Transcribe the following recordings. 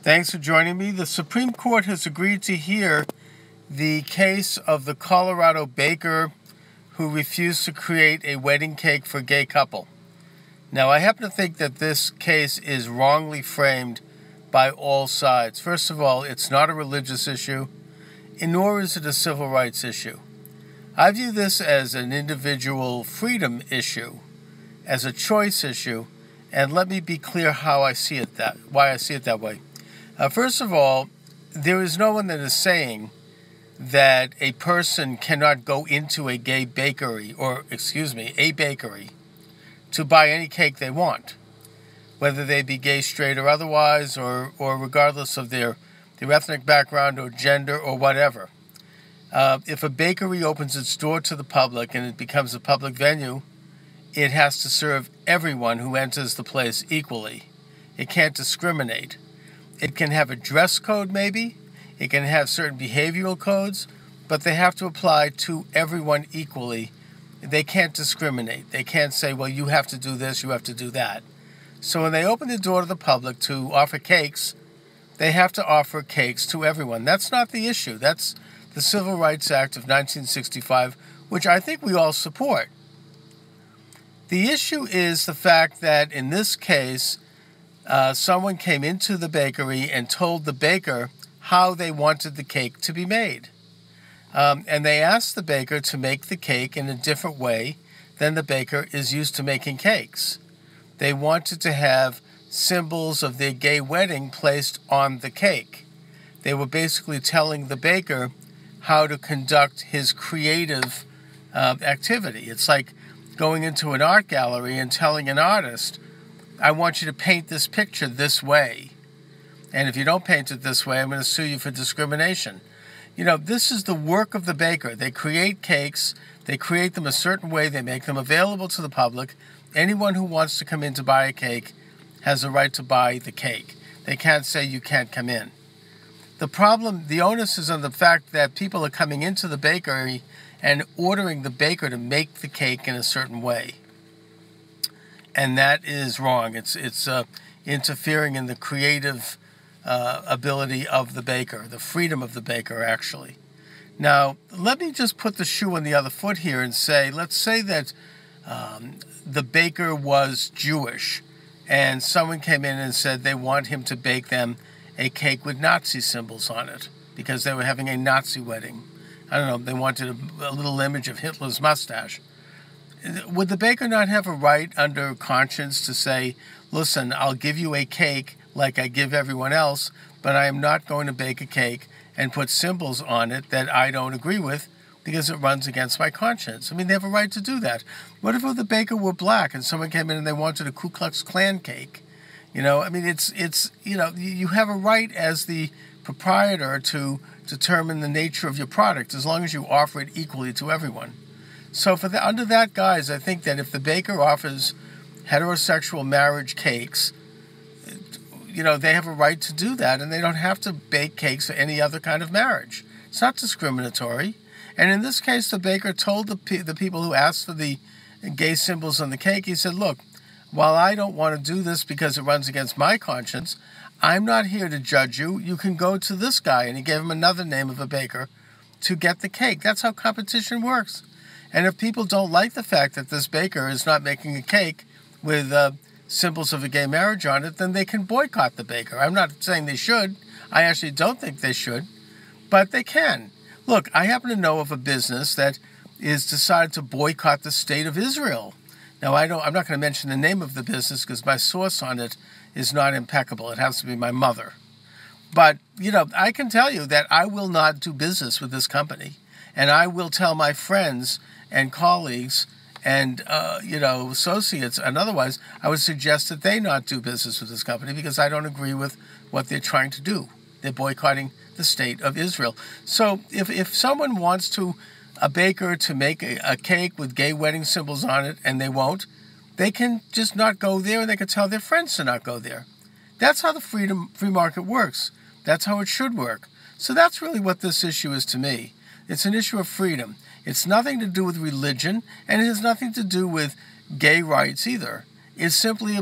Thanks for joining me. The Supreme Court has agreed to hear the case of the Colorado baker who refused to create a wedding cake for a gay couple. Now, I happen to think that this case is wrongly framed by all sides. First of all, it's not a religious issue, and nor is it a civil rights issue. I view this as an individual freedom issue, as a choice issue, and let me be clear why I see it that way. First of all, there is no one that is saying that a person cannot go into a bakery, to buy any cake they want, whether they be gay, straight, or otherwise, or regardless of their ethnic background or gender or whatever. If a bakery opens its door to the public and it becomes a public venue, it has to serve everyone who enters the place equally. It can't discriminate. It can have a dress code, maybe. It can have certain behavioral codes, but they have to apply to everyone equally. They can't discriminate. They can't say, well, you have to do this, you have to do that. So when they open the door to the public to offer cakes, they have to offer cakes to everyone. That's not the issue. That's the Civil Rights Act of 1965, which I think we all support. The issue is the fact that in this case, someone came into the bakery and told the baker how they wanted the cake to be made. And they asked the baker to make the cake in a different way than the baker is used to making cakes. They wanted to have symbols of their gay wedding placed on the cake. They were basically telling the baker how to conduct his creative activity. It's like going into an art gallery and telling an artist, I want you to paint this picture this way. And if you don't paint it this way, I'm going to sue you for discrimination. You know, this is the work of the baker. They create cakes. They create them a certain way. They make them available to the public. Anyone who wants to come in to buy a cake has a right to buy the cake. They can't say you can't come in. The onus is on the fact that people are coming into the bakery and ordering the baker to make the cake in a certain way. And that is wrong. It's interfering in the creative ability of the baker, the freedom of the baker, actually. Now, let me just put the shoe on the other foot here and say, let's say that the baker was Jewish and someone came in and said they want him to bake them a cake with Nazi symbols on it because they were having a Nazi wedding. I don't know, they wanted a little image of Hitler's mustache. Would the baker not have a right under conscience to say, listen, I'll give you a cake like I give everyone else, but I am not going to bake a cake and put symbols on it that I don't agree with because it runs against my conscience? I mean, they have a right to do that. What if the baker were black and someone came in and they wanted a Ku Klux Klan cake? You know, I mean, you have a right as the proprietor to determine the nature of your product as long as you offer it equally to everyone. So under that guise, I think that if the baker offers heterosexual marriage cakes, they have a right to do that, and they don't have to bake cakes for any other kind of marriage. It's not discriminatory. And in this case, the baker told the people who asked for the gay symbols on the cake, he said, look, while I don't want to do this because it runs against my conscience, I'm not here to judge you. You can go to this guy. And he gave him another name of a baker to get the cake. That's how competition works. And if people don't like the fact that this baker is not making a cake with symbols of a gay marriage on it, then they can boycott the baker. I'm not saying they should. I actually don't think they should. But they can. Look, I happen to know of a business that is decided to boycott the state of Israel. Now, I'm not going to mention the name of the business because my source on it is not impeccable. It has to be my mother. But, I can tell you that I will not do business with this company. And I will tell my friends and colleagues and, associates and otherwise, I would suggest that they not do business with this company because I don't agree with what they're trying to do. They're boycotting the state of Israel. So if someone wants a baker to make a cake with gay wedding symbols on it and they won't, they can just not go there and they can tell their friends to not go there. That's how the free market works. That's how it should work. So that's really what this issue is to me. It's an issue of freedom. It's nothing to do with religion, and it has nothing to do with gay rights either. It's simply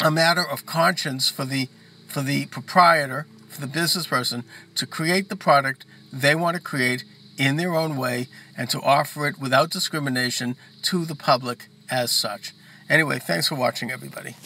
a matter of conscience for the for the proprietor, for the business person, to create the product they want to create in their own way and to offer it without discrimination to the public as such. Anyway, thanks for watching, everybody.